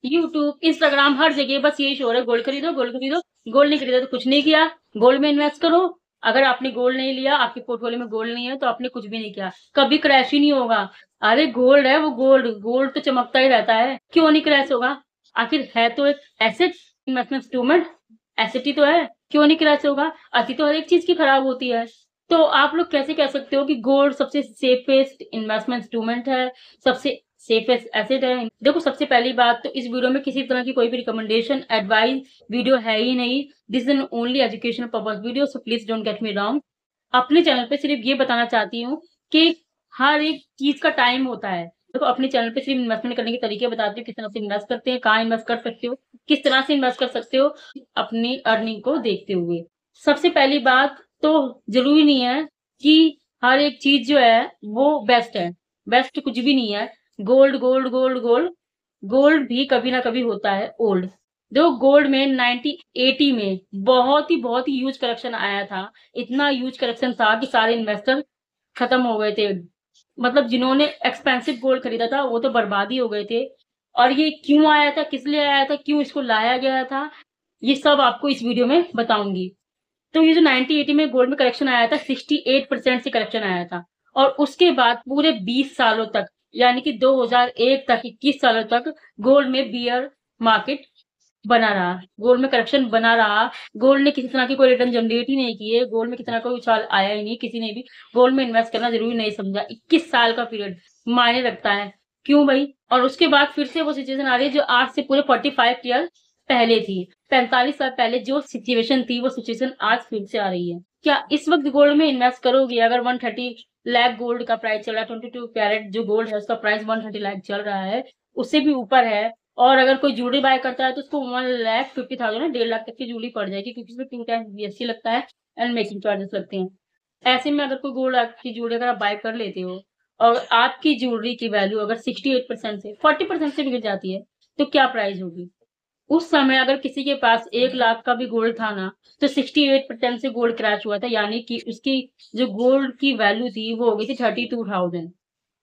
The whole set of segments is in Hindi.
यूट्यूब, इंस्टाग्राम, हर जगह बस यही शो हो रहा है, गोल्ड खरीदो, गोल्ड खरीदो। गोल्ड नहीं खरीदा तो कुछ नहीं किया। गोल्ड में इन्वेस्ट करो। अगर आपने गोल्ड नहीं लिया, आपके पोर्टफोलियो में गोल्ड नहीं है, तो आपने कुछ भी नहीं किया। कभी क्रैश ही नहीं होगा। अरे गोल्ड है वो, गोल्ड गोल्ड तो चमकता ही रहता है, क्यों नहीं क्रैश होगा? आखिर है तो एक एसेट, इन्वेस्टमेंट इंस्ट्रूमेंट, एसेट ही तो है, क्यों नहीं क्रैश होगा? अति तो हर एक चीज की खराब होती है। तो आप लोग कैसे कह सकते हो कि गोल्ड सबसे सेफेस्ट इन्वेस्टमेंट इंस्ट्रूमेंट है, सबसे सेफेस्ट एसेट है? देखो, सबसे पहली बात तो इस वीडियो में किसी तरह की कोई भी रिकमेंडेशन, एडवाइस वीडियो है ही नहीं। This is an only educational purpose video, so please don't get me wrong. अपने चैनल पे सिर्फ ये बताना चाहती हूँ कि हर एक चीज का टाइम होता है। देखो, अपने चैनल पे सिर्फ इन्वेस्टमेंट करने के तरीके बताती हूँ, किस तरह से इन्वेस्ट करते हैं, कहाँ इन्वेस्ट कर सकते हो, किस तरह से इन्वेस्ट कर सकते हो, अपनी अर्निंग को देखते हुए। सबसे पहली बात तो, जरूरी नहीं है कि हर एक चीज जो है वो बेस्ट है। बेस्ट कुछ भी नहीं है। Gold gold gold gold, gold भी कभी ना कभी होता है ओल्ड। देखो, गोल्ड में 1980 में बहुत ही ह्यूज करेक्शन आया था। इतना ह्यूज करेक्शन था कि सारे इन्वेस्टर खत्म हो गए थे। मतलब जिन्होंने एक्सपेंसिव गोल्ड खरीदा था वो तो बर्बाद ही हो गए थे। और ये क्यों आया था, किस लिए आया था, क्यों इसको लाया गया था, ये सब आपको इस वीडियो में बताऊंगी। तो ये जो 1980 में गोल्ड में करेक्शन आया था, 68% से करेक्शन आया था। और उसके बाद पूरे 20 सालों तक, यानी कि 2001 तक, 21 सालों तक गोल्ड में बियर मार्केट बना रहा, गोल्ड में करेक्शन बना रहा। गोल्ड ने किसी तरह की कोई रिटर्न जनरेट ही नहीं किए, गोल्ड में किसी तरह का कोई उछाल आया ही नहीं, किसी ने भी गोल्ड में इन्वेस्ट करना जरूरी नहीं समझा। 21 साल का पीरियड मायने रखता है। क्यों भाई? और उसके बाद फिर से वो सिचुएशन आ रही है जो आज से पूरे 45 ईयर पहले थी। 45 साल पहले जो सिचुएशन थी, वो सिचुएशन आज फिर से आ रही है। क्या इस वक्त गोल्ड में इन्वेस्ट करोगे? अगर 130 लाख गोल्ड का प्राइस चल रहा है, 22 कैरेट जो गोल्ड है उसका प्राइस 130 लाख चल रहा है, उससे भी ऊपर है। और अगर कोई ज्वेलरी बाय करता है तो उसको 1,50,000 ना, 1.5 लाख तक की ज्वेलरी पड़ जाएगी, क्योंकि इसमें 2 टाइम्स जीएसटी लगता है एंड मेकिंग चार्जेस लगते हैं। ऐसे में अगर कोई गोल्ड की ज्वेलरी अगर आप बाय कर लेते हो, और आपकी ज्वेलरी की वैल्यू अगर 68% से 40% से भी गिर जाती है, तो क्या प्राइस होगी? उस समय अगर किसी के पास 1 लाख का भी गोल्ड था ना, तो 68% से गोल्ड क्रैश हुआ था, यानी कि उसकी जो गोल्ड की वैल्यू थी वो हो गई थी 32,000।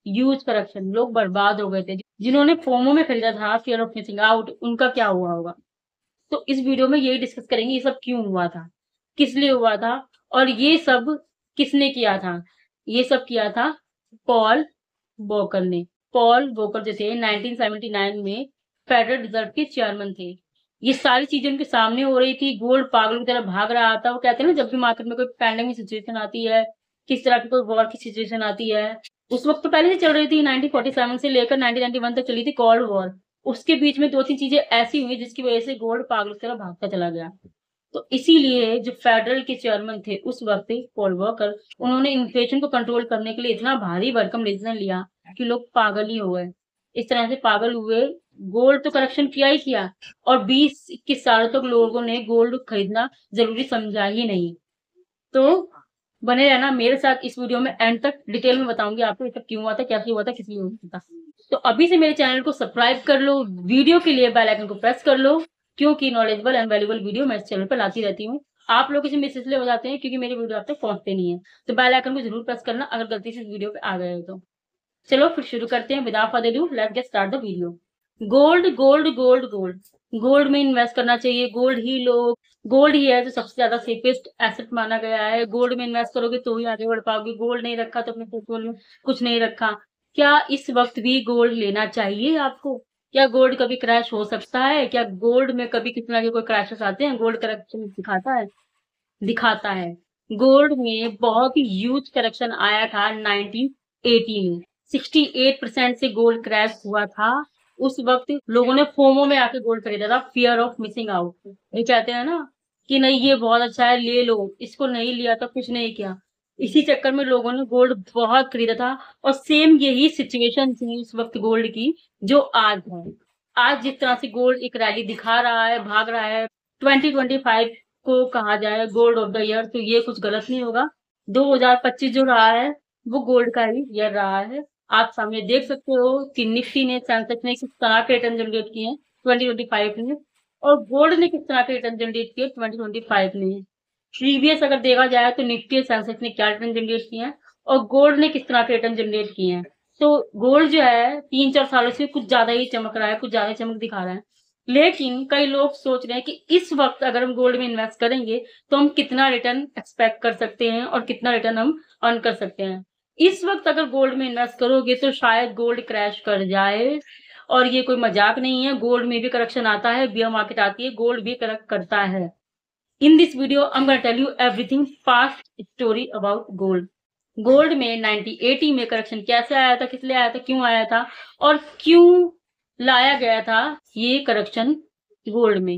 ह्यूज करेक्शन, लोग बर्बाद हो गए थे। जिन्होंने फोमो में खरीदा था, फियर ऑफ मिसिंग आउट, उनका क्या हुआ होगा? तो इस वीडियो में यही डिस्कस करेंगे, ये सब क्यों हुआ था, किस लिए हुआ था, और ये सब किसने किया था। ये सब किया था पॉल वोकर ने। पॉल वोकर जो थे 1979 में फेडरल रिजर्व के चेयरमैन थे। ये सारी चीजें उनके सामने हो रही थी, गोल्ड पागलों की तरह भाग रहा था। वो कहते हैं ना, जब भी मार्केट में कोई पैंडेमिक सिचुएशन आती है, किस तरह की कोई वॉर की सिचुएशन आती है, उस वक्त तो पहले से चल रही थी, 1947 से लेकर 1991 तक चली थी कोल्ड वॉर। उसके बीच में 2-3 चीजें ऐसी हुई जिसकी वजह से गोल्ड पागलों की तरह भागता चला गया। तो इसीलिए जो फेडरल के चेयरमैन थे उस वक्त, पॉल वॉकर, उन्होंने इन्फ्लेशन को कंट्रोल करने के लिए इतना भारी भरकम डिसीजन लिया कि लोग पागल ही हो गए। इस तरह से पागल हुए, गोल्ड तो करेक्शन किया ही किया, और 20-21 सालों तक लोगों ने गोल्ड खरीदना जरूरी समझा ही नहीं। तो बने रहना मेरे साथ इस वीडियो में, एंड तक डिटेल में बताऊंगी आपको ये सब क्यों हुआ था, क्या हुआ था, किस लिए हुआ था। तो अभी से मेरे चैनल को सब्सक्राइब कर लो, वीडियो के लिए बेल आइकन को प्रेस कर लो, क्योंकि नॉलेजेबल एंड वैल्यूबल वीडियो मैं इस चैनल पर लाती रहती हूँ। आप लोग इसमें इसलिए हो जाते हैं क्योंकि मेरे वीडियो आप तक पहुंचते नहीं है। तो बेल आइकन को जरूर प्रेस करना अगर गलती से इस वीडियो पे आ गए हो तो। चलो फिर शुरू करते हैं, without further due let's get start the video. Gold gold gold gold, gold में इन्वेस्ट करना चाहिए, गोल्ड ही लो। गोल्ड ही है जो सबसे ज्यादा सेफेस्ट एसेट माना गया है। गोल्ड में इन्वेस्ट करोगे तो ही आगे बढ़ पाओगे। गोल्ड नहीं रखा तो अपने पोर्टफोलियो में कुछ नहीं रखा। क्या इस वक्त भी गोल्ड लेना चाहिए आपको? क्या गोल्ड कभी क्रैश हो सकता है? क्या गोल्ड में कभी किसी तरह के कोई क्रैशेस आते हैं? गोल्ड करेक्शन दिखाता है? दिखाता है। गोल्ड में बहुत ही ह्यूज करेक्शन आया था 1980 में, 68% से गोल्ड क्रैश हुआ था। उस वक्त लोगों ने फोमो में आके गोल्ड खरीदा था, फियर ऑफ मिसिंग आउट। ये कहते हैं ना कि नहीं ये बहुत अच्छा है, ले लो, इसको नहीं लिया तो कुछ नहीं किया। इसी चक्कर में लोगों ने गोल्ड बहुत खरीदा था। और सेम यही सिचुएशन थी उस वक्त गोल्ड की जो आज है। आज जिस तरह से गोल्ड एक रैली दिखा रहा है, भाग रहा है, 2025 को कहा जाए गोल्ड ऑफ द ईयर, तो ये कुछ गलत नहीं होगा। 2025 जो रहा है वो गोल्ड का ही ईयर रहा है। आप सामने देख सकते हो कि निफ्टी ने, सेंसेक्स ने किस तरह के रिटर्न जनरेट किए हैं 2025 में, और गोल्ड ने किस तरह के रिटर्न जनरेट किए 2025 में। प्रीवियस अगर देखा जाए तो निफ्टी और सेंसेक्स ने क्या रिटर्न जनरेट किए हैं, और गोल्ड ने किस तरह के रिटर्न जनरेट किए हैं। तो गोल्ड जो है 3-4 सालों से कुछ ज़्यादा ही चमक रहा है, कुछ ज़्यादा चमक दिखा रहा है। लेकिन कई लोग सोच रहे हैं कि इस वक़्त अगर हम गोल्ड में इन्वेस्ट करेंगे, तो हम कितना रिटर्न एक्सपेक्ट कर सकते हैं और कितना रिटर्न हम अर्न कर सकते हैं। इस वक़्त अगर गोल्ड में इन्वेस्ट करोगे तो शायद गोल्ड क्रैश कर जाए, और ये कोई मज़ाक नहीं है, गोल्ड में भी करेक्शन आता है, बियर मार्केट आती है, गोल्ड भी करेक्ट करता है। In this video, I'm gonna tell you everything fast story about gold. Gold में 1980 में करेक्शन कैसे आया था, किस लिए आया था, क्यों आया था और क्यों लाया गया था ये करेक्शन गोल्ड में।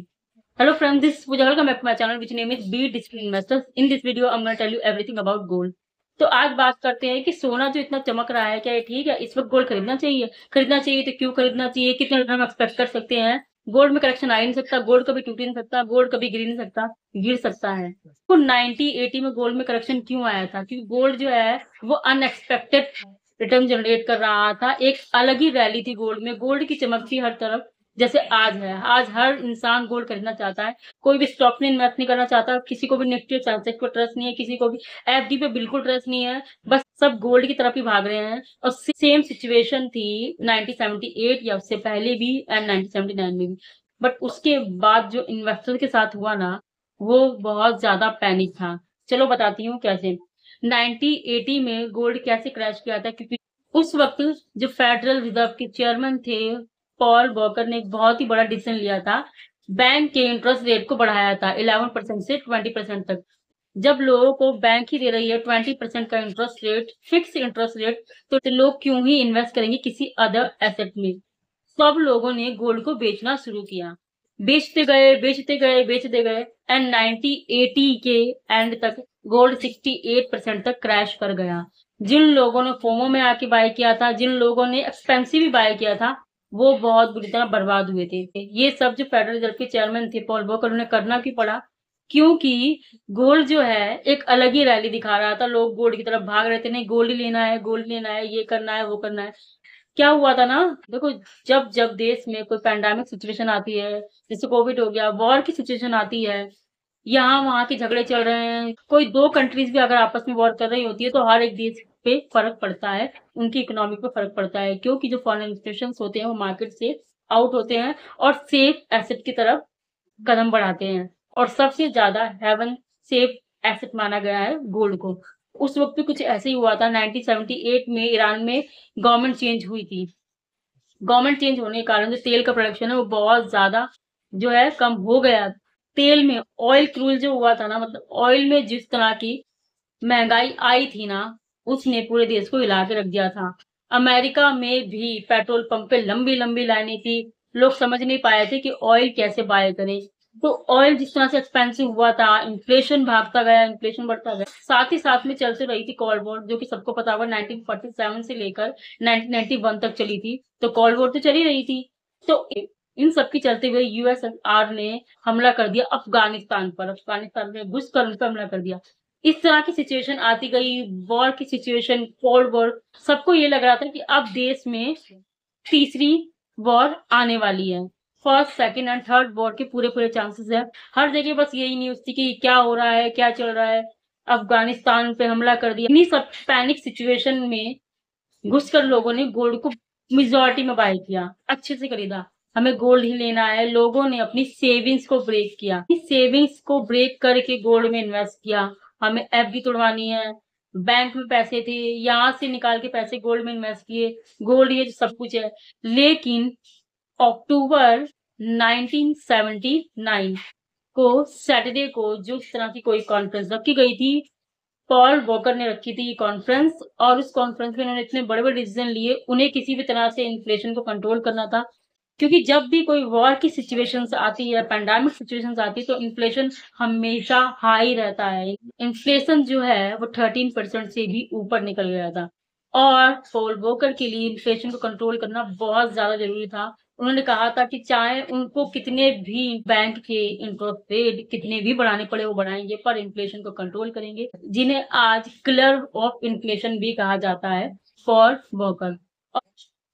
Hello friends, this is Pooja. Welcome back to my channel which name is Be Digital Investors. In this video, I'm gonna tell you everything about gold. तो आज बात करते हैं कि सोना जो इतना चमक रहा है, क्या ये ठीक है? इस वक्त गोल्ड खरीदना चाहिए? खरीदना चाहिए तो क्यों खरीदना चाहिए? कितने रिटर्न हम एक्सपेक्ट कर सकते हैं? गोल्ड में करेक्शन आ ही नहीं सकता, गोल्ड कभी टूट ही नहीं सकता, गोल्ड कभी गिर ही नहीं सकता, गिर सकता है। तो 1980 में गोल्ड में करेक्शन क्यों आया था? क्योंकि गोल्ड जो है वो अनएक्सपेक्टेड रिटर्न जनरेट कर रहा था। एक अलग ही रैली थी गोल्ड में, गोल्ड की चमक थी हर तरफ। जैसे आज है, आज हर इंसान गोल्ड खरीदना चाहता है, कोई भी स्टॉक में इन्वेस्ट नहीं करना चाहता, किसी को भी निफ्टी सेंसेक्स पर ट्रस्ट नहीं है, किसी को भी एफडी पे बिल्कुल ट्रस्ट नहीं है, बस सब गोल्ड की तरफ ही भाग रहे हैं। और सेम सिचुएशन थी 1978 या उससे पहले भी एंड 1979 में भी। बट उसके बाद जो इन्वेस्टर के साथ हुआ ना, वो बहुत ज्यादा पैनिक था। चलो बताती हूँ कैसे। 1980 में गोल्ड कैसे क्रैश किया था, क्योंकि उस वक्त जो फेडरल रिजर्व के चेयरमैन थे पॉल वॉकर ने एक बहुत ही बड़ा डिसीजन लिया था। बैंक के इंटरेस्ट रेट को बढ़ाया था 11% से 20% तक। जब लोगों को बैंक ही दे रही है 20% का interest rate, fix interest rate, तो लोग क्यों ही इन्वेस्ट करेंगे किसी अदर एसेट में। सब लोगों ने गोल्ड को बेचना शुरू किया, बेचते गए बेचते गए बेचते गए एंड 1980 के एंड तक गोल्ड 68% तक क्रैश कर गया। जिन लोगों ने फोमो में आके बाय किया था, जिन लोगों ने एक्सपेंसिव भी बाय किया था, वो बहुत बुरी तरह बर्बाद हुए थे। ये सब जो फेडरल रिजर्व के चेयरमैन थे पॉल वॉकर, उन्हें करना क्यों पड़ा? क्योंकि गोल्ड जो है एक अलग ही रैली दिखा रहा था, लोग गोल्ड की तरफ भाग रहे थे, नहीं गोल्ड ही लेना है, गोल्ड लेना है, ये करना है, वो करना है। क्या हुआ था ना, देखो, जब जब देश में कोई पैंडेमिक सिचुएशन आती है, जैसे कोविड हो गया, वॉर की सिचुएशन आती है, यहाँ वहाँ के झगड़े चल रहे हैं, कोई दो कंट्रीज भी अगर आपस में वॉर कर रही होती है, तो हर एक देश पे फर्क पड़ता है, उनकी इकोनॉमी पे फर्क पड़ता है, क्योंकि जो फॉरेन इंस्टीट्यूशंस होते हैं वो मार्केट से आउट होते हैं और सेफ एसेट की तरफ कदम बढ़ाते हैं। और सबसे ज्यादा हेवन सेफ एसेट माना गया है गोल्ड को। उस वक्त भी कुछ ऐसे ही हुआ था। 1978 में ईरान में गवर्नमेंट चेंज हुई थी। गवर्नमेंट चेंज होने के कारण जो तेल का प्रोडक्शन है वो बहुत ज्यादा जो है कम हो गया। तेल में ऑयल क्रूल जो हुआ था ना, मतलब ऑयल में जिस तरह की महंगाई आई थी ना, उसने पूरे देश को हिला के रख दिया था। अमेरिका में भी पेट्रोल पंप पे लंबी लंबी लाइनें थी, लोग समझ नहीं पाए थे कि ऑयल कैसे बाय करें। तो ऑयल जिस तरह से एक्सपेंसिव हुआ था, इन्फ्लेशन भागता गया, इन्फ्लेशन बढ़ता गया, साथ ही साथ में चलते रही थी कोल्ड वॉर, जो कि सबको पता होगा 1947 से लेकर 1991 तक चली थी। तो कोल्ड वॉर तो चली रही थी। तो इन सब की चलते हुए यूएसएसआर ने हमला कर दिया अफगानिस्तान पर, अफगानिस्तान में घुस कर उन पर हमला कर दिया। इस तरह की सिचुएशन आती गई, वॉर की सिचुएशन, कोल्ड वॉर, सबको ये लग रहा था कि अब देश में तीसरी वॉर आने वाली है। First, second and third war के पूरे पूरे चांसेस है। हर जगह बस यही न्यूज थी कि क्या हो रहा है, क्या चल रहा है, अफगानिस्तान पे हमला कर दिया। इन्हीं सब पैनिक सिचुएशन में घुसकर लोगों ने गोल्ड को मेजॉरिटी में बाय किया, अच्छे से खरीदा। हमें गोल्ड ही लेना है। लोगों ने अपनी सेविंग्स को ब्रेक किया, सेविंग्स को ब्रेक करके गोल्ड में इन्वेस्ट किया। हमें एफडी तोड़वानी है, बैंक में पैसे थे, यहाँ से निकाल के पैसे गोल्ड में इन्वेस्ट किए, गोल्ड ये सब कुछ है। लेकिन अक्टूबर 1979 को सैटरडे को जो तरह की कोई कॉन्फ्रेंस रखी गई थी, पॉल वॉकर ने रखी थी ये कॉन्फ्रेंस, और उस कॉन्फ्रेंस में उन्होंने इतने बड़े बड़े डिसीजन लिए। उन्हें किसी भी तरह से इन्फ्लेशन को कंट्रोल करना था, क्योंकि जब भी कोई वॉर की सिचुएशंस आती है, पैंडेमिक सिचुएशंस आती है, तो इन्फ्लेशन हमेशा हाई रहता है। इन्फ्लेशन जो है वो 13% से भी ऊपर निकल गया था, और पॉल वॉकर के लिए इन्फ्लेशन को कंट्रोल करना बहुत ज्यादा जरूरी था। उन्होंने कहा था कि चाहे उनको कितने भी बैंक के इंटरेस्ट रेट कितने भी बढ़ाने पड़े वो बढ़ाएंगे, पर इन्फ्लेशन को कंट्रोल करेंगे, जिन्हें आज किलर ऑफ इन्फ्लेशन भी कहा जाता है, पॉल वॉकर।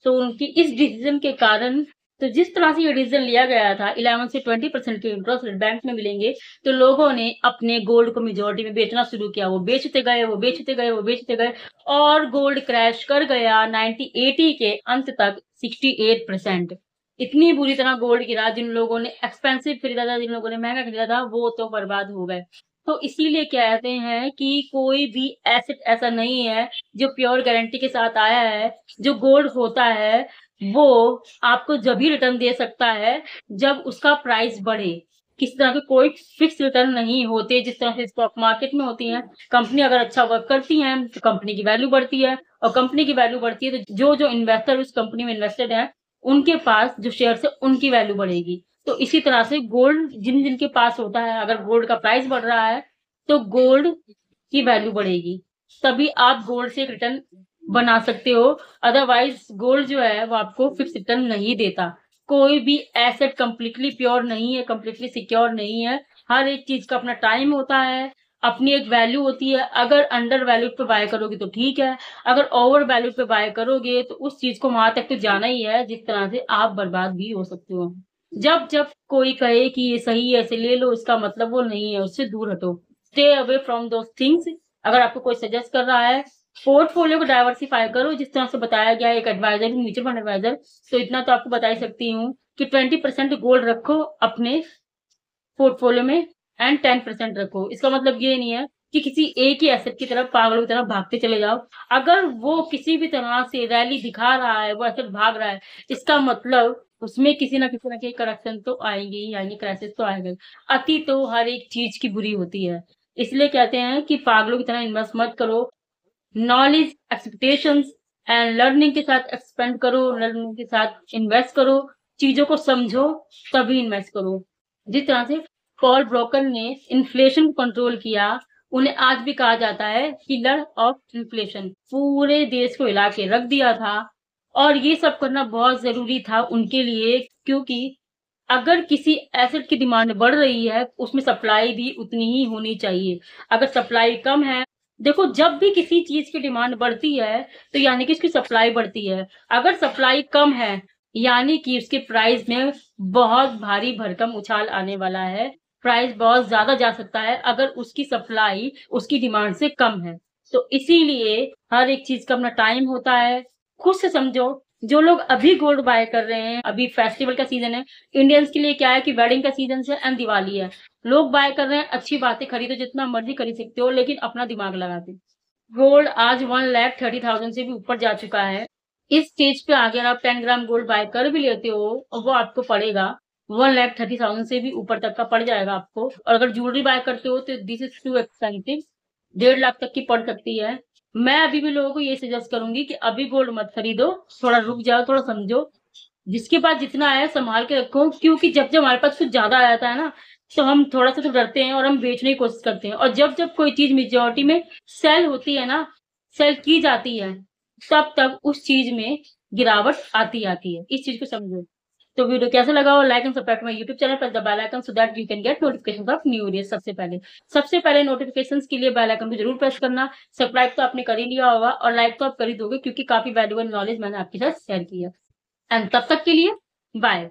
तो उनकी इस डिसीजन के कारण तो जिस तरह से ये डिसीजन लिया गया था 11 से 20% के इंटरेस्ट रेट बैंक में मिलेंगे, तो लोगों ने अपने गोल्ड को मेजॉरिटी में बेचना शुरू किया। वो बेचते गए, वो बेचते गए, वो बेचते गए और गोल्ड क्रैश कर गया 1980 के अंत तक 68%। इतनी बुरी तरह गोल्ड गिरा, जिन लोगों ने एक्सपेंसिव खरीदा था, जिन लोगों ने महँगा खरीदा था, वो तो बर्बाद हो गए। तो इसीलिए कहते हैं कि कोई भी एसेट ऐसा नहीं है जो प्योर गारंटी के साथ आया है। जो गोल्ड होता है वो आपको जभी रिटर्न दे सकता है जब उसका प्राइस बढ़े। किसी तरह के कोई फिक्स रिटर्न नहीं होते जिस तरह से स्टॉक मार्केट में होती है। कंपनी अगर अच्छा वर्क करती है तो कंपनी की वैल्यू बढ़ती है, और कंपनी की वैल्यू बढ़ती है तो जो जो इन्वेस्टर उस कंपनी में इन्वेस्टेड है उनके पास जो शेयर है उनकी वैल्यू बढ़ेगी। तो इसी तरह से गोल्ड जिन जिनके पास होता है, अगर गोल्ड का प्राइस बढ़ रहा है तो गोल्ड की वैल्यू बढ़ेगी, तभी आप गोल्ड से एक रिटर्न बना सकते हो। अदरवाइज गोल्ड जो है वो आपको फिक्स रिटर्न नहीं देता। कोई भी एसेट कंप्लीटली प्योर नहीं है, कंप्लीटली सिक्योर नहीं है। हर एक चीज का अपना टाइम होता है, अपनी एक वैल्यू होती है। अगर अंडर वैल्यू पे बाय करोगे तो ठीक है, अगर ओवर वैल्यू पे बाय करोगे तो उस चीज को वहां तक तो जाना ही है जिस तरह से आप बर्बाद भी हो सकते हो। जब जब कोई कहे कि ये सही है ऐसे ले लो, इसका मतलब वो नहीं है, उससे दूर हटो। Stay away from those things. अगर आपको कोई सजेस्ट कर रहा है, पोर्टफोलियो को डाइवर्सिफाई करो जिस तरह से बताया गया है एक एडवाइजर, म्यूचुअल फंड एडवाइजर। तो इतना तो आपको बता ही सकती हूँ कि 20% गोल्ड रखो अपने पोर्टफोलियो में एंड 10% रखो। इसका मतलब ये नहीं है कि किसी एक ही एसेट की तरफ पागलों की तरह भागते चले जाओ। अगर वो किसी भी तरह से रैली दिखा रहा है, वो एसेट भाग रहा है, इसका मतलब उसमें किसी ना किसी ना के करेक्शन तो आएंगे ही आएंगे, क्राइसिस तो आएगा। अति तो हर एक चीज की बुरी होती है। इसलिए कहते हैं कि पागलों की तरह इन्वेस्ट मत करो। नॉलेज, एक्सपेक्टेशंस एंड लर्निंग के साथ एक्सपेंड करो, लर्निंग के साथ इन्वेस्ट करो, चीजों को समझो तभी इन्वेस्ट करो। जिस तरह से पॉल ब्रोकर ने इन्फ्लेशन को कंट्रोल किया, उन्हें आज भी कहा जाता है किलर ऑफ इन्फ्लेशन। पूरे देश को हिला के रख दिया था, और ये सब करना बहुत जरूरी था उनके लिए, क्योंकि अगर किसी एसेट की डिमांड बढ़ रही है उसमें सप्लाई भी उतनी ही होनी चाहिए। अगर सप्लाई कम है, देखो जब भी किसी चीज की डिमांड बढ़ती है तो यानी कि उसकी सप्लाई बढ़ती है। अगर सप्लाई कम है यानी कि उसके प्राइस में बहुत भारी भरकम उछाल आने वाला है। प्राइस बहुत ज्यादा जा सकता है अगर उसकी सप्लाई उसकी डिमांड से कम है। तो इसीलिए हर एक चीज का अपना टाइम होता है। खुद से समझो। जो लोग अभी गोल्ड बाय कर रहे हैं, अभी फेस्टिवल का सीजन है। इंडियंस के लिए क्या है कि वेडिंग का सीजन है एंड दिवाली है। लोग बाय कर रहे हैं, अच्छी बातें, खरीदो जितना मर्जी खरीद सकते हो, लेकिन अपना दिमाग लगाते। गोल्ड आज 1,30,000 से भी ऊपर जा चुका है। इस स्टेज पे आगे अगर आप 10 ग्राम गोल्ड बाय कर भी लेते हो और वो आपको पड़ेगा 1,30,000 से भी ऊपर तक का पड़ जाएगा आपको। और अगर ज्वेलरी बाय करते हो तो दिस इज टू एक्सपेंसिव, 1,50,000 तक की पड़ सकती है। मैं अभी भी लोगों को ये सजेस्ट करूंगी कि अभी गोल्ड मत खरीदो, थोड़ा रुक जाओ, थोड़ा समझो। जिसके पास जितना है संभाल के रखो, क्योंकि जब जब हमारे पास कुछ ज्यादा आ जाता है ना, तो हम थोड़ा सा तो डरते हैं और हम बेचने की कोशिश करते हैं। और जब जब कोई चीज मेजोरिटी में सेल होती है ना, सेल की जाती है, तब तब उस चीज में गिरावट आती है। इस चीज को समझो। तो वीडियो कैसा लगा, और like and subscribe my YouTube channel, press the bell icon so that you can get notifications of new videos सबसे पहले नोटिफिकेशंस के लिए बेल आइकन को जरूर प्रेस करना। सब्सक्राइब तो आपने कर ही लिया होगा और लाइक तो आप कर ही दोगे, क्योंकि काफी वैल्यूएबल नॉलेज मैंने आपके साथ शेयर की है। एंड तब तक के लिए बाय।